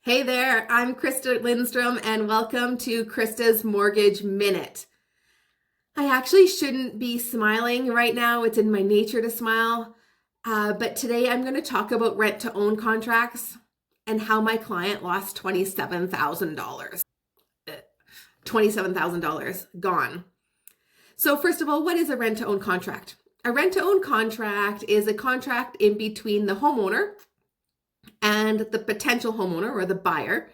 Hey there, I'm Krista Lindstrom and welcome to Krista's Mortgage Minute. I actually shouldn't be smiling right now. It's in my nature to smile. But today I'm going to talk about rent to own contracts and how my client lost $27,000. $27,000 gone. So first of all, what is a rent to own contract? A rent to own contract is a contract in between the homeowner and the potential homeowner or the buyer,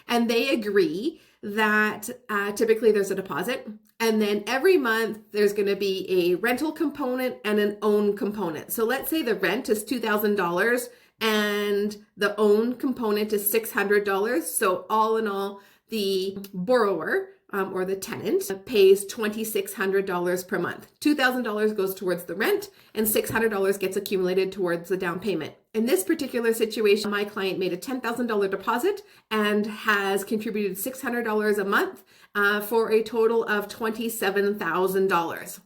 and they agree that typically there's a deposit, and then every month there's going to be a rental component and an own component. So let's say the rent is $2,000 and the own component is $600. So all in all, the borrower or the tenant pays $2,600 per month. $2,000 goes towards the rent and $600 gets accumulated towards the down payment. In this particular situation, my client made a $10,000 deposit and has contributed $600 a month for a total of $27,000.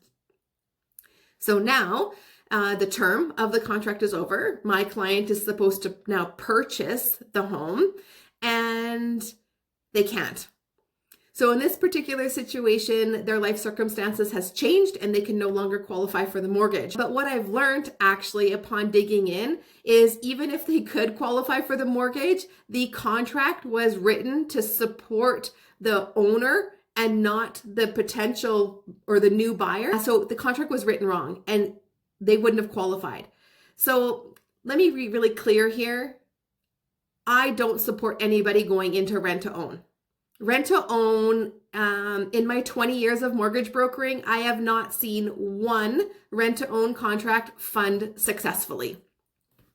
So now the term of the contract is over. My client is supposed to now purchase the home and they can't. So in this particular situation, their life circumstances has changed and they can no longer qualify for the mortgage. But what I've learned actually upon digging in is even if they could qualify for the mortgage, the contract was written to support the owner and not the potential or the new buyer. So the contract was written wrong and they wouldn't have qualified. So let me be really clear here. I don't support anybody going into rent to own. Rent to own, in my 20 years of mortgage brokering, I have not seen one rent to own contract fund successfully.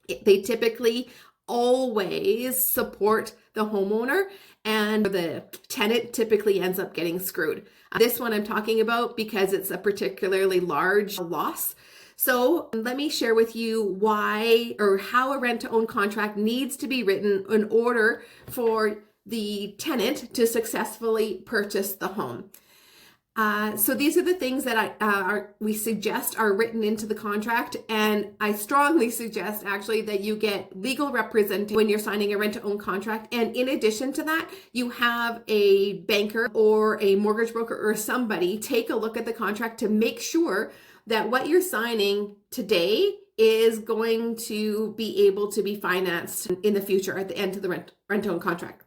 They typically always support the homeowner and the tenant typically ends up getting screwed. This one I'm talking about because it's a particularly large loss. So let me share with you why or how a rent to own contract needs to be written in order for the tenant to successfully purchase the home. So these are the things that we suggest are written into the contract, and I strongly suggest actually that you get legal representation when you're signing a rent-to-own contract. And in addition to that, you have a banker or a mortgage broker or somebody take a look at the contract to make sure that what you're signing today is going to be able to be financed in the future at the end of the rent-to-own contract.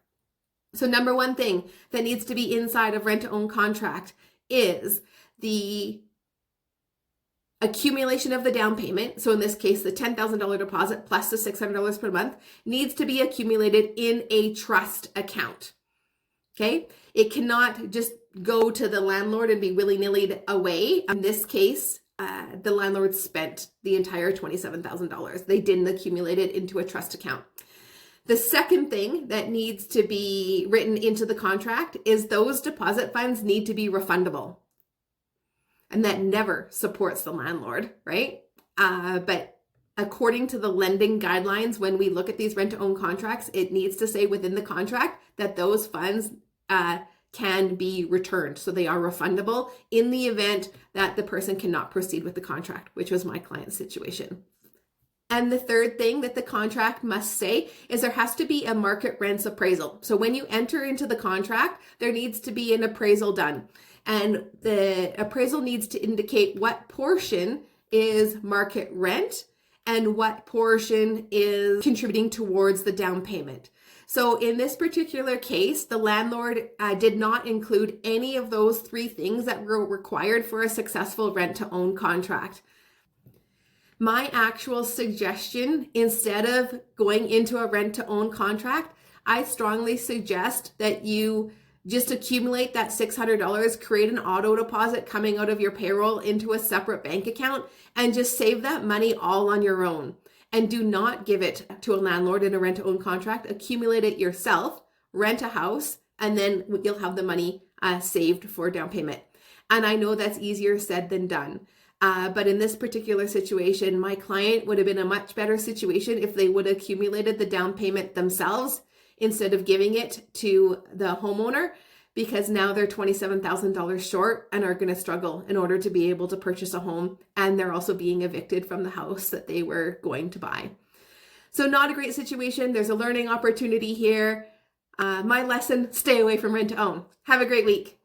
So number one thing that needs to be inside of rent-to-own contract is the accumulation of the down payment. So in this case, the $10,000 deposit plus the $600 per month needs to be accumulated in a trust account. Okay? It cannot just go to the landlord and be willy-nilly away. In this case, the landlord spent the entire $27,000. They didn't accumulate it into a trust account. The second thing that needs to be written into the contract is those deposit funds need to be refundable. And that never supports the landlord, right? But according to the lending guidelines, when we look at these rent-to-own contracts, it needs to say within the contract that those funds can be returned. So they are refundable in the event that the person cannot proceed with the contract, which was my client's situation. And the third thing that the contract must say is there has to be a market rents appraisal. So when you enter into the contract, there needs to be an appraisal done. And the appraisal needs to indicate what portion is market rent and what portion is contributing towards the down payment. So in this particular case, the landlord did not include any of those three things that were required for a successful rent-to-own contract. My actual suggestion, instead of going into a rent-to-own contract, I strongly suggest that you just accumulate that $600, create an auto deposit coming out of your payroll into a separate bank account, and just save that money all on your own. And do not give it to a landlord in a rent-to-own contract. Accumulate it yourself, rent a house, and then you'll have the money saved for down payment. And I know that's easier said than done. But in this particular situation, my client would have been in a much better situation if they would have accumulated the down payment themselves instead of giving it to the homeowner, because now they're $27,000 short and are going to struggle in order to be able to purchase a home. And they're also being evicted from the house that they were going to buy. So not a great situation. There's a learning opportunity here. My lesson, stay away from rent to own. Have a great week.